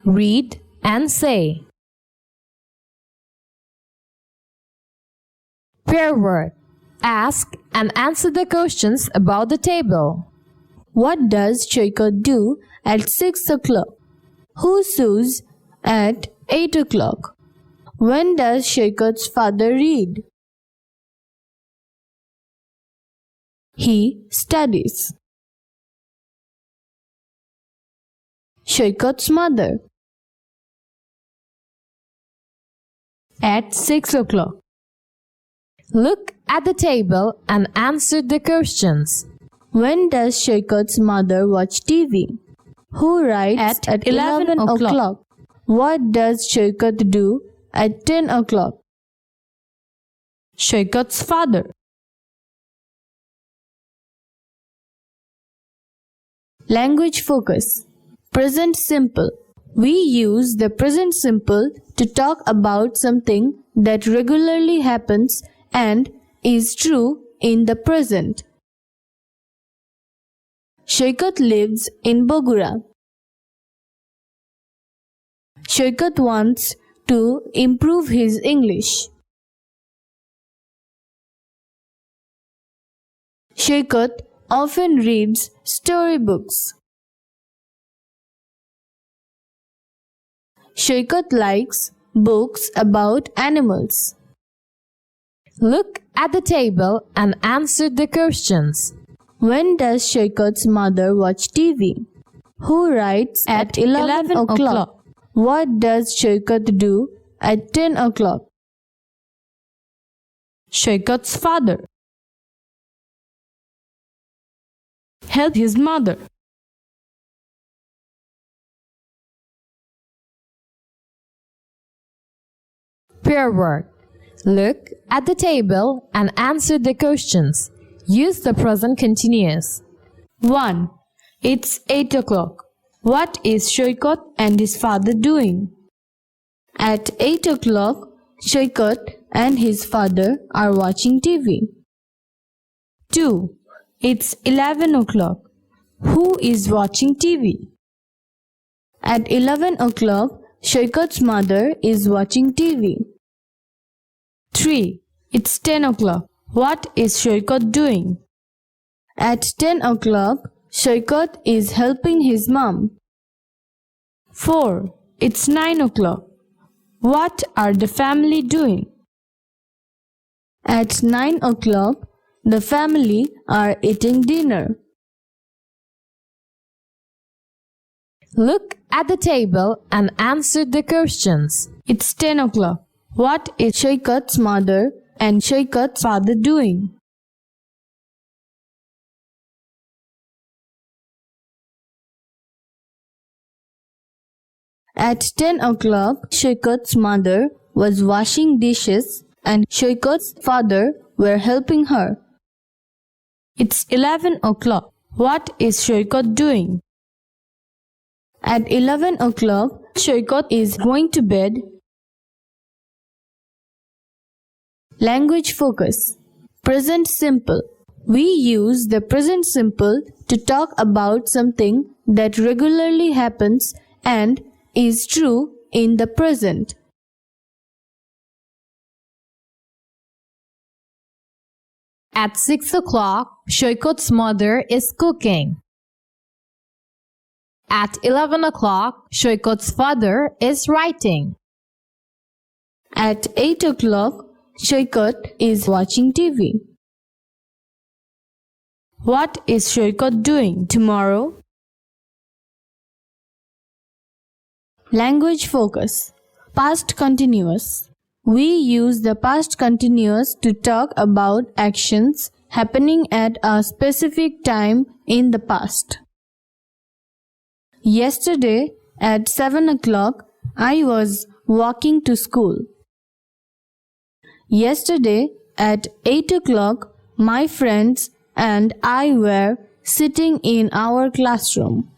Read and say. Pair word. Ask and answer the questions about the table. What does Shaikh do at 6 o'clock? Who sews at 8 o'clock? When does Shaikh's father read? He studies. Shaikh's mother. At 6 o'clock. Look at the table and answer the questions. When does Shaikh's mother watch TV? Who writes at 11 o'clock? What does Shaikh do at 10 o'clock? Shaikh's father. Language focus. Present simple. We use the present simple to talk about something that regularly happens and is true in the present. Shaikh lives in Bogura. Shaikh wants to improve his English. Shaikh often reads storybooks. Shaikh likes books about animals. Look at the table and answer the questions. When does Shaikh's mother watch TV? Who writes at 11 o'clock? What does Shaikh do at 10 o'clock? Shaikh's father. Help his mother. Pair word. Look at the table and answer the questions. Use the present continuous. 1. It's 8 o'clock. What is Shaikh and his father doing? At 8 o'clock, Shaikh and his father are watching TV. 2. It's 11 o'clock. Who is watching TV? At 11 o'clock, Shaikh's mother is watching TV. 3. It's 10 o'clock. What is Shaikh doing? At 10 o'clock, Shaikh is helping his mom. 4. It's 9 o'clock. What are the family doing? At 9 o'clock, the family are eating dinner. Look at the table and answer the questions. It's 10 o'clock. What is Shaikh's mother and Shaikh's father doing? At 10 o'clock, Shaikh's mother was washing dishes and Shaikh's father were helping her. It's 11 o'clock. What is Shaikh doing? At 11 o'clock, Shaikh is going to bed. Language focus. Present simple. We use the present simple to talk about something that regularly happens and is true in the present. At 6 o'clock, Shaikh's mother is cooking. At 11 o'clock, Shaikh's father is writing. At 8 o'clock, Shaikh is watching TV. What is Shaikh doing tomorrow? Language focus. Past continuous. We use the past continuous to talk about actions happening at a specific time in the past. Yesterday at 7 o'clock, I was walking to school. Yesterday at 8 o'clock, my friends and I were sitting in our classroom.